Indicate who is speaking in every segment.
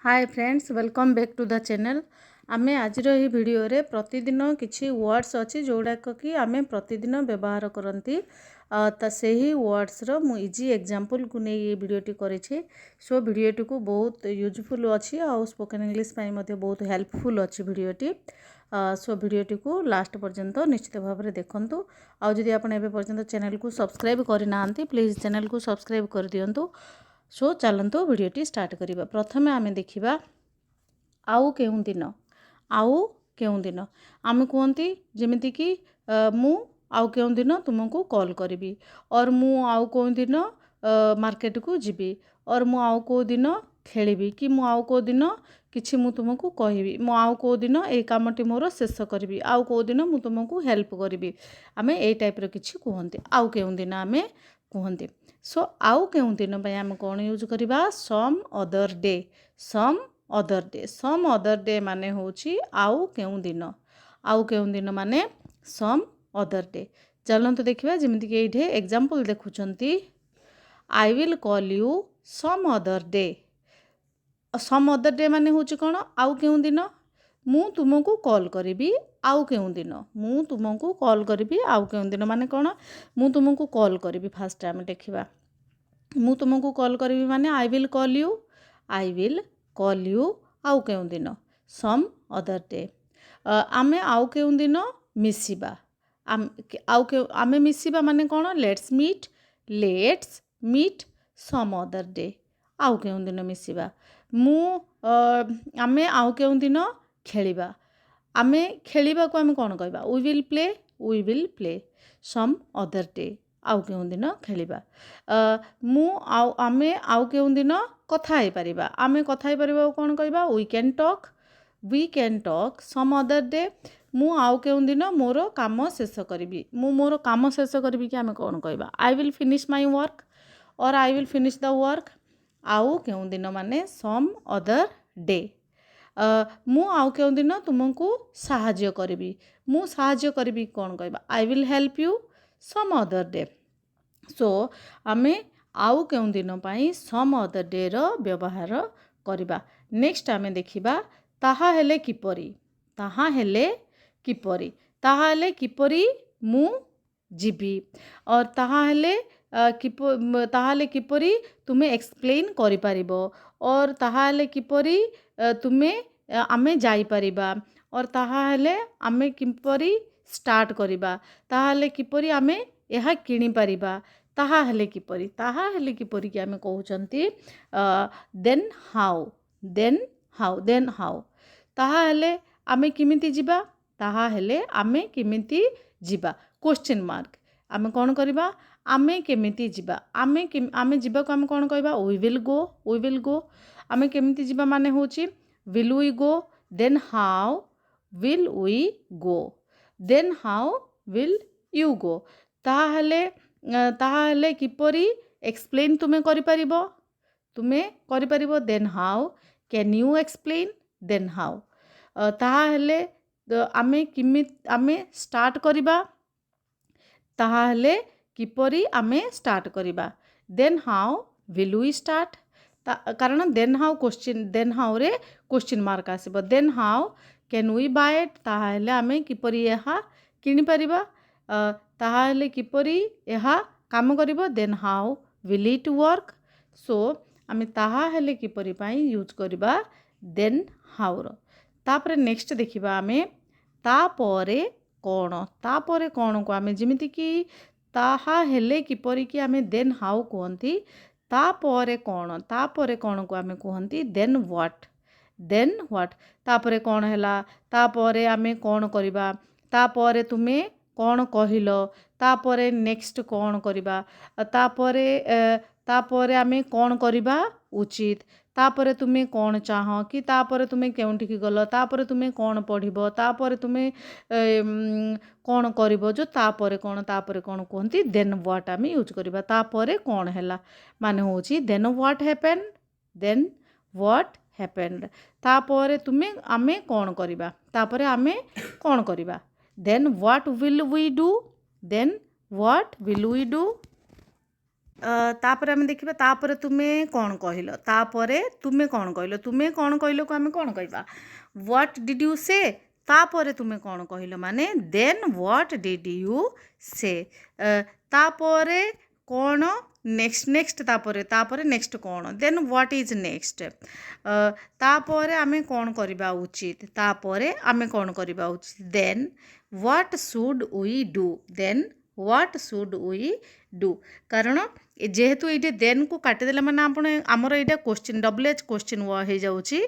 Speaker 1: Hi friends, welcome back to the channel. आमे आज ये वीडियो रे प्रतिदिन किछि वर्ड्स अच्छी जोड़ाक कि आमे प्रतिदिन व्यवहार करती तो सही वर्ड्स रो मु इजी एग्जांपल को नहीं ये वीडियोटी करेछि। सो वीडियोटी को बहुत यूजफुल अच्छी और स्पोकन इंग्लिश पाई मते बहुत हेल्पफुल अच्छी वीडियोटी। सो वीडियोटी को लास्ट पर्यंत निश्चित भाव में देखंतु। आउ जदि आपण एबे पर्यंत चैनल को सब्सक्राइब करना प्लीज चैनल को सब्सक्राइब कर दियंतु। सो चलतु वीडियोटी स्टार्ट करिबा। प्रथमे आमे देखिबा आउ केउं दिन। आउ केउं दिन आमे कहती जेमिति कि मु आउ केउं दिन तुमको कॉल करिबी, और मु आउ केउं दिन मार्केट को जीबी, और मु आउ को दिन खेलिबी, कि मु आउ को दिन किछि मु तुमको कहबी, मु आउ को दिन ए कामटी मोर शेष करिबी, आउ को दिन मु तुमको हेल्प करिबी। आमे ए टाइप रो किछि कहंती आउ केउं दिन आमे कहंती। सो आउ केउं दिन पय आमे कोन यूज करिबा, some other day. Some other day, some other day माने होची आउ केउं दिन। आउ केउं दिन माने सम अदर डे। चलंतु देखिबा जेमिति कि एठे एग्जांपल देखुचंती। I will call you some other day. Some other day माने होची कोन, आउ केउं दिन। मु तुमको कॉल करिबी आउ केउं दिन। मु तुमको कॉल करिबी आउ केउं दिन माने कोन, मु तुमको कॉल करिबी। फास्ट टाइम देखिबा, मु तुमको कॉल करिबी माने आई will call you. I will call you आउ केउं दिन, सम अदर डे। आमे आउ केउं दिन मिसिबा। आउ के आमे मिसिबा माने कोन, let's meet. Let's meet some other day, आउ केउं दिन मिसिबा। मु आमे आउ केउं दिन खेलिबा। आमे खेलिबा को आमे कोन कहबा, we will play. We will play some other day, आउ केउं दिन खेलिबा। मु आउ आमे आउ केउं दिन कथा हे परिबा। आमे कथा हे परिबा कोन कहबा, we can talk. We can talk some other day. मु आउ केउं दिन मोर काम शेष करिबी। मु मोर काम शेष करिबी कि आमे कोन कहबा, I will finish my work, और I will finish the work. आउ केउं दिन माने सम अदर डे। मु आउ केउं दिन तुमको साहाय्य करिबी। मु साहाय्य करिबी कोन कहबा, I will help you some other day. So आमे आउ केउं दिन पाई सम अदर डे रो व्यवहार करिबा। नेक्स्ट आमे देखिबा ताहा हेले किपरि। ताहा हेले किपरि, ताहा हेले किपरि मु जीबी, और ताहा हेले ताहा हेले किपरि तुमे एक्सप्लेन करि पारिबो, और ताहा हेले किपरि तुमे आमे जाई परिबा, और ताहा हेले आमे किपरि स्टार्ट करिबा, ताहा हेले किपरि आमे एहा किनि परिबा। ताहा हेले किपरि, ताहा हेले किपरि कि आमे कहउचंती then how. Then how, then how. ताहा हेले आमे किमिति जिबा, ताहा हेले आमे किमिति जिबा, क्वेश्चन मार्क। आमे कोन करिबा, आमे केमिति जिबा। आमे जिबा को आमे कोन कहबा, we will go. We will go. आमे केमिति जिबा माने होची will we go. Then how will we go. Then how will you go. ताहा हेले किपरि एक्सप्लेन तुमे करि परिबो। तुमे करि परिबो, then how can you explain. Then how ताहा हेले आमे स्टार्ट करिबा। ताहा हेले किपरि आमे स्टार्ट करिबा, then how will we start. कारण then how question, then how रे क्वेश्चन मार्क आसीबो। Then how can we buy it, ताहा हेले आमे किपरि एहा किनि परिबा। ताहा हेले किपरि एहा काम करिबो, then how will it work. So आमे ताहा हेले किपरि पाई यूज करिबा देन हाउ रो। तापरे नेक्स्ट देखिबा आमे तापरे कोण। तापरे कोण को आमे जेमिति कि ताहा हेले किपरि कि आमे देन हाउ कहंती, तापरे कोण। तापरे कोण को आमे कहंती देन व्हाट। Then what. तापरे कोण हैला, तापरे आमे कोण करिबा, तापरे तुमे कोण कहिलो, तापरे नेक्स्ट कोण करिबा, तापरे आमे कोण करिबा उचित, तापरे तुमे कोण चाह, कि तापरे तुमे केउंठी गलो, तापरे तुमे कोण पढ़िबो, तापरे तुमे कोण करिबो। जो तापरे कोण कहंती देन व्हाट आमे यूज करिबा। तापरे कोण हैला माने होची then what happened. Then what happened. तापरे तुमे आमे कोण करिबा, तापरे आमे कोण करिबा, then what will we do. Then what will we do. तापर आम देखा तापर तुम्हें कौन कहल तापर तुम्हें कौन कहल तुम्हें कौन कहल को आम कौन कह व्हाट डिड यू से तापर तुम्हें कौन कहल माने देन व्हाट डिड यू से तापर कौन नेक्स्ट नेक्स्ट तापर नेक्स्ट कौन देन व्हाट इज नेक्स्ट तापर आम कौन करवा उचित तापर आम कौन करवा उचित then what should we do then what should we do कारण जेहेतु ये देन को काटिदेला माने आपण आमर यहाँ क्वेश्चन डबल एच क्वेश्चन हो जाऊँगी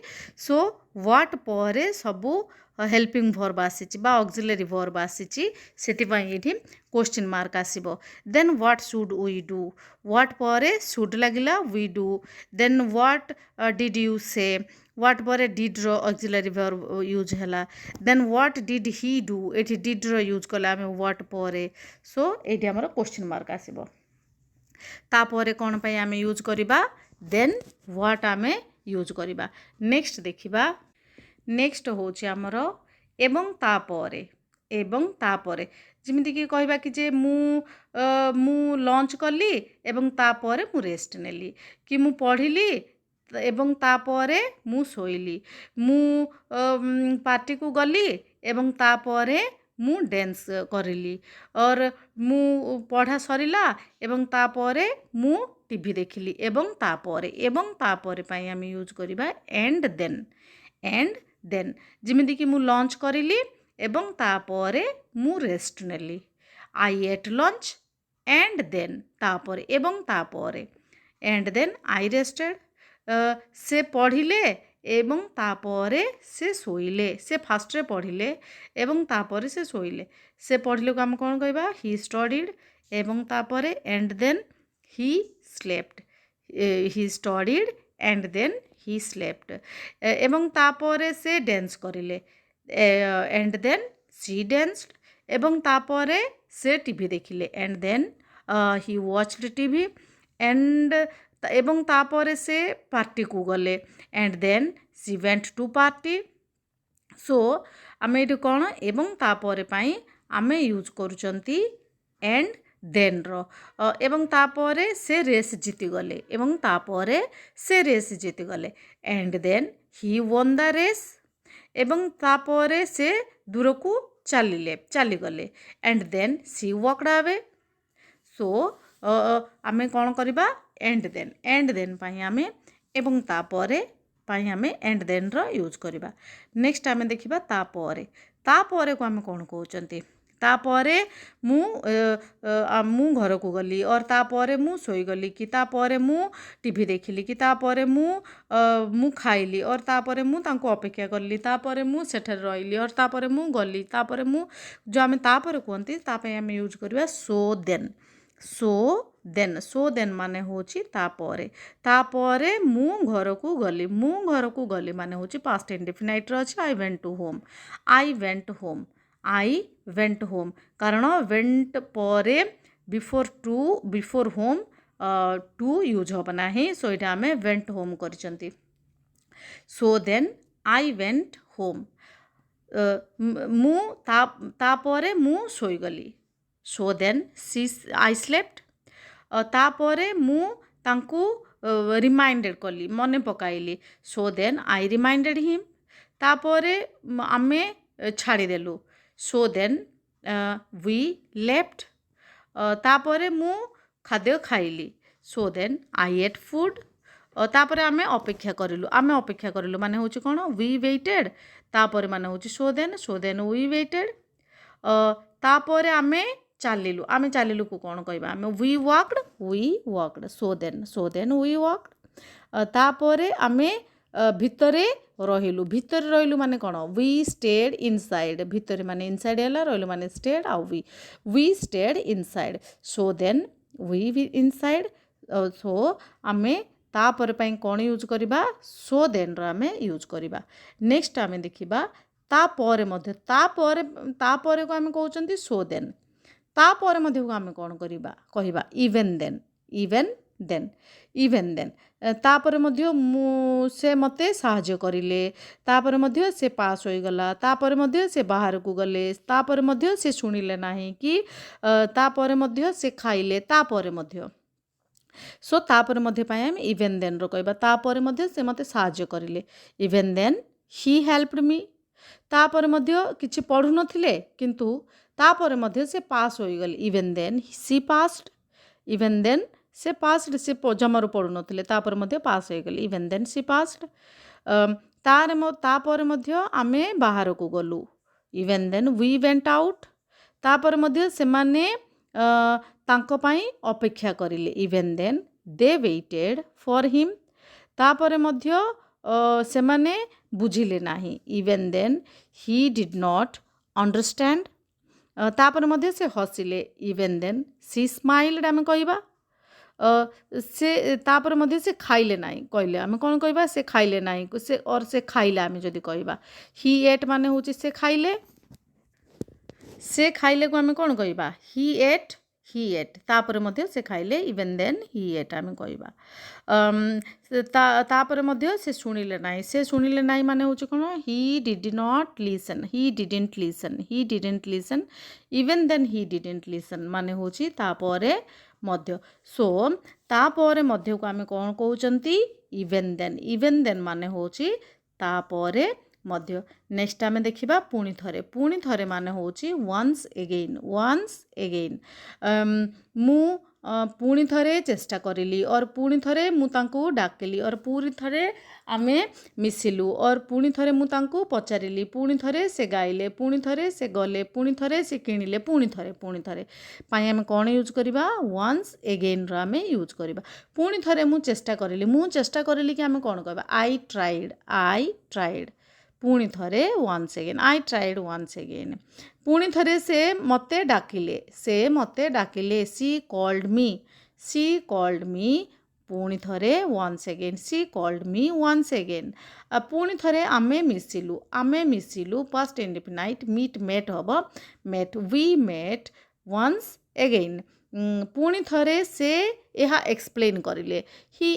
Speaker 1: सो व्हाट पर सबू हेल्पिंग भर्ब आसी ऑक्सिलरी भर्ब आसी से क्वेश्चन मार्क आसीबो then what should we do what पर शुड लगिला we do then what did you say what पर डिड रो ऑक्सिलरी भर्ब यूज हैला then what did he do एठी डिड रो यूज कला आम व्हाट पर सो ये आमर क्वेश्चन मार्क आसीबो तापर कौन पे आम यूज करवा देन व्हाट आम यूज करवा नेक्स्ट देखिबा नेक्स्ट होची आमर एवं तापर जमीती कि कहबा कि जे मु लंच कली एवं तापर मु रेस्ट नेली कि मु पढ़िली एवं तापर मु सोइली मु पार्टी को गली एवं तापर मु डांस करली और मु पढ़ा सरिला एवं तापर मु टीवी देखिली एवं तापर पई हम यूज करबा एंड देन जिमिति कि मु लंच करिली एवं तापर मु रेस्ट नेली I ate lunch and then तापर एवं तापर एंड देन आई रेस्टेड से पढ़िले एवं तापर से सोइले से फास्ट रे पढ़िले एवं तापर से सोइले से पढ़िले को हम कौन कहबा ही स्टडीड एवं तापर and then he slept he studied and then he slept एवं तापर से डांस करिले एंड देन सी डांस्ड एवं तापर से टीवी देखिले and then he watched TV and एवं तापर से पार्टी को गले and then she went to party so आम ये कौन एवं तापर पाई आम यूज करुचंती एंड देन रो एवं तापर से रेस जीति गले एवं तापर से रेस जीति गले and then he won the race एवं तापर से दूर को चली गले and then she walked away so आम कौन करवा एंड देन पाई आमे एवं तापर पाई आमे एंड देन रो यूज करवा नेक्स्ट आमे देखिबा तापर को आमे कौन कहउचंती तापर मु घर को गली और तापर मु सोई गली कि तापर मु टीवी देखिली कि तापर मु खाइली और तापर मु तांको अपेक्षा करली तापर मु सेठर रहिली और तापर मु गली तापर मु जो आमे तापर कहंती तापे आमे यूज करबा सो देन माने होची तापर मु घर को गली माने होची पास्ट इंडेफिनाइट रो अछि आई वेंट होम कारण वेंट परे बिफोर होम टू यूज होब नाही सो इटा आमे वेंट होम करिसंती so then I went home मु तापर मु सोई गली सो देन आई स्लेप्ट तापर मु तांकू रिमाइंडेड कली मने पकाइली so then I reminded him तापर आमे छाड़ी देलु सो देन वी लेफ्ट तापर मु खाद्य खाइली so then I ate food तापर आमे अपेक्षा करिलु माने होची कोन वी वेटेड तापर माने होची सो देन वी वेटेड तापर आमे चालिलु को कौन कहबा आमे we walked so then we walked तापर आमे भितरे रहिलु माने कौन वी स्टेड इनसाइड भितरे माने इनसाइड हैला रहिलु माने स्टेड आ we stayed inside so then we inside so आमे तापर पई कौन यूज करबा सो देन रो आमे यूज करबा नेक्स्ट आमे देखिबा तापर को आमे कहउचंती सो देन तापर मध्य को आमे कौन करबा कहबा इवन देन तापर मध्य से मते साहाଯ୍ୟ करिले तापर मध्य से पास होई गला तापर मध्य से बाहर को गले तापर मध्य से सुनिले नाही कि तापर मध्य से खाइले तापर मध्य सो तापर मध्य पाए हम इवेन देन रो कहबा तापर मध्य से मते साहाय्य करिले even then he helped me तापर मध्य किछि पढु नथिले किंतु तापर मध्य से पास होई गले इवेन देन सी पास्ड इवेन देन से पास्ड से जमारू पढु नथिले तापर मध्य पास होई गले इवेन देन सी पास्ड तापर मध्य आमे बाहर को गलु even then we went out तापर मध्य से माने तांको पाई अपेक्षा करिले even then they waited for him तापर मध्य से माने बुझिले नाही even then he did not understand तापर मध्य से हसिले इवेन देन सी स्माइल्ड आमे कहबा से तापर मध्य से खाइले नाही कहले आमे कोन कहबा से खाइले नाही से और से खाइला आमे जदी कहबा ही एट माने होची से खाइले को आमे कोन कहबा ही एट तापर मध्य से खाइले इवेन देन ही एट आमे कहबा तापर मध्य से सुनिले नाही माने होची कोन he did not listen he didn't listen even then he didn't listen माने होची तापरे मध्य सो तापरे मध्य को आमे कोन कहउचंती इवेन देन माने होची तापरे मध्य नेक्स्ट आमे देखिबा पुणी थरे माने होची वन्स अगेन मु पुणी थरे चेष्टा करिली और पुणी थरे मु तांको डाकिली और पुणी थरे आमे मिसिलु और पुणी थरे मु तांको पचारिली पुणी थरे से गाइले पुणी थरे से गले पुणी थरे से किनिले पुणी थरे पाई आमे कोन यूज करिबा वन्स अगेन रो आमे यूज करिबा पुणी थरे मु चेष्टा करिली कि आमे कोन कहबा आई ट्राइड पुणी थरे once again I tried ones again पुणी थरे से मते डाकिले सी कॉल्ड मी पुणी थरे once again she called me ones again पुणी थरे आमे मिसिलु पास्ट इंडेफिनाइट मेट हबो वी मेट वन्स अगेन पुणी थरे से यह एक्सप्लेन करिले ही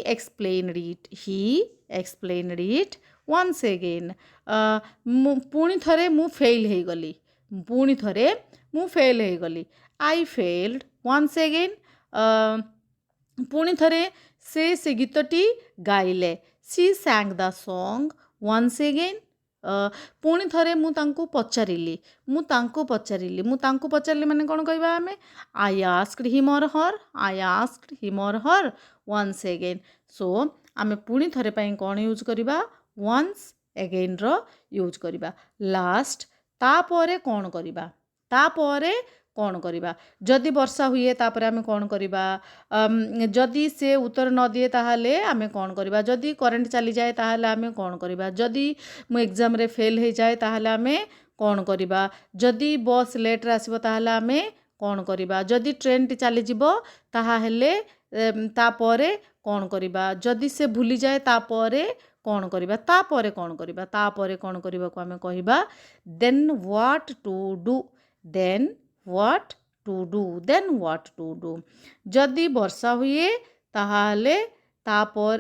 Speaker 1: एक्सप्लेन्ड इट वन्स अगेन पुणी थरे मु फेल हे गली आई फेल्ड वन्स अगेन पुणी थरे से गीतटी गाइले she sang the song once again पुणी थरे मु तांको पचारिली माने कोन कहबा आमे आई आस्क्ड हिम और हर वन्स अगेन सो आमे पुणी थरे पई कोन यूज करिबा वन्स अगेन रो यूज करिबा लास्ट तापरे कोन करिबा जदि वर्षा हुए तापरे आमे कोन करिबा जदि से उत्तर न दिए ताहाले आमे कोन करिबा जदि करंट चली जाए ताहाले आमे कोन करिबा जदि मु एग्जाम रे फेल हे जाए ताहाले आमे कोन करिबा जदि बस लेट रे आसीबो ताहाले आमे कोन करिबा जदि ट्रेन टी चली जिवो ताहाले तापरे कोन करिबा जदि से भूली जाए तापरे कोन करिबा तापरे कोन करिबा को आमे कहिबा देन व्हाट टू डू जदि वर्षा हुए ताहाले तापर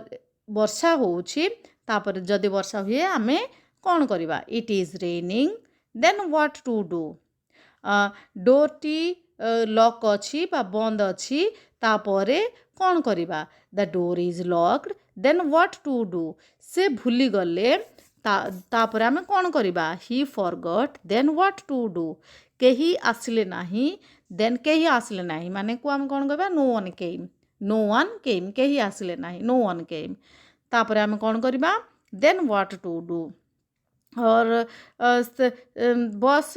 Speaker 1: वर्षा होउछि तापर जदि वर्षा हुए आमे कोन करिबा it is raining then what to do door टी लॉक अछि बा बंद अछि तापरे कोन करिबा the door is locked then what to do से भूली गले तापर आमे कोन करिबा he forgot then what to do केही आसिले नाही देन केही आसिले नाही माने को आमे कोन कहबा नो वन केम केही आसिले नाही नो वन केम तापर आमे कोन करिबा देन व्हाट टू डू और बस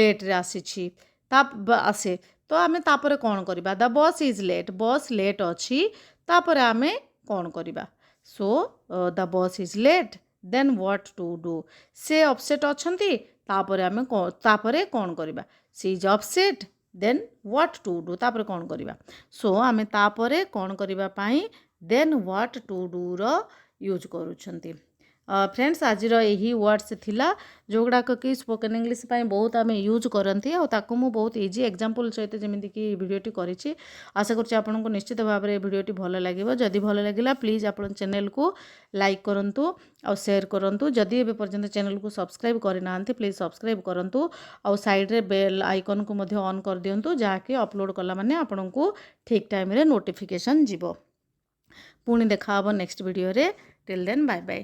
Speaker 1: लेट रे आसी आसे तो आमे तापर कोन करिबा द बस लेट अछि तापर आमे कोन करिबा so the bus is late then what to do से अपसेट अछंती तापर आमे तापरे कोन करिबा she is upset then what to do तापर कोन करिबा सो आमे तापरे कोन करिबा पाई देन व्हाट टू डू रो यूज करूछंती फ्रेंड्स आज यही वर्ड्स थिला जोगुड़ाक कि स्पोकन इंग्लिश बहुत आम यूज करती और बहुत इजी एग्जांपल सहित जमीक भिडियोटी करी आशा करुँच आपको निश्चित भाव में भिडियोटी भल लगे जदि भल लगे प्लीज आप चैनल को लाइक करूँ और शेयर करूँ जदि एवं पर्यंत चैनल को सब्सक्राइब करना प्लीज सब्सक्राइब करूँ और साइड रे बेल आइकन को ऑन कर दिंतु जहाँकि अपलोड कला माने आपको ठीक टाइम रे नोटिफिकेशन जीवो। पुणी देखा नेक्स्ट वीडियो रे टिल देन बाय बाय।